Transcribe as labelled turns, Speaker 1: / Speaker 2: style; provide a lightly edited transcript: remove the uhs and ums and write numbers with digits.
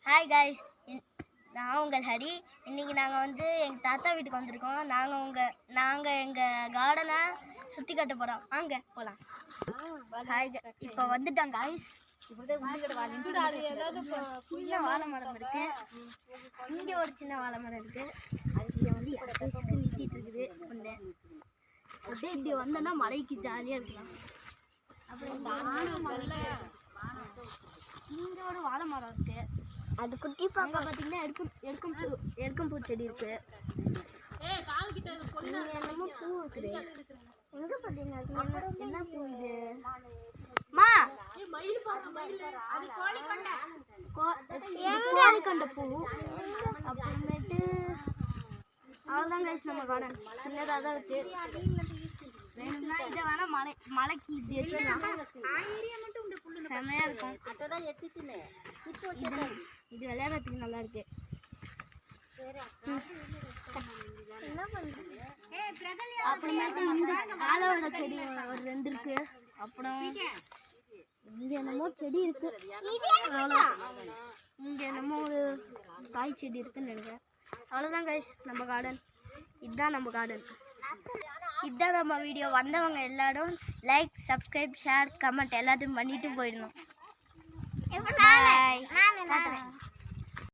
Speaker 1: Hi guys, நான் உங்கள் ஹரி. இன்றைக்கி நாங்கள் வந்து எங்கள் தாத்தா வீட்டுக்கு வந்திருக்கோம். நாங்கள் எங்கள் கார்டனை சுற்றி கட்ட போகிறோம். வாங்க போகலாம். ஹாய், இப்போ வந்துட்டோம் காய்ஸ். சின்ன வாழை மரம் இருக்கு, இங்கே ஒரு சின்ன வாழை மரம் இருக்கு. அதுக்கு வந்து நிறுத்திட்டு இருக்குது. அப்படியே இப்படி வந்தோன்னா மலைக்கு ஜாலியாக இருக்கலாம். அப்புறம் இங்கே ஒரு வாழை மரம் இருக்கு. அது குட்டி பார்க்க பார்த்தீங்கன்னா எருக்கம் பூ செடி இருக்கு. என்னமோ பூ இருக்குது. எங்க பார்த்தீங்கன்னா என்ன பூ இது? கோழிக்கொண்ட பூ. அப்புறமேட்டு அவ்வளோதான் கைஸ். நம்ம கார்டன் சின்னதாக தான் இருக்கு. வேணும்னா இதை வேணா மலைக்கு இப்படி வச்சுக்கலாம், செம்மையா இருக்கும். இது விளையாடுறதுக்கு நல்லா இருக்கு. அப்புறமேட்டு இந்த ஆலோட செடி ஒரு 2 இருக்கு. அப்புறம் இங்க என்னமோ செடி இருக்கு. இங்க என்னமோ ஒரு காய் செடி இருக்குன்னு நினைக்கிறேன். அவ்வளோதான் கைஸ் நம்ம கார்டன். இதுதான் நம்ம கார்டன். இதுதான் நம்ம வீடியோ. வந்தவங்க எல்லாரும் லைக், சப்ஸ்கிரைப், ஷேர், கமெண்ட் எல்லாத்தையும் பண்ணிட்டு போயிடணும்.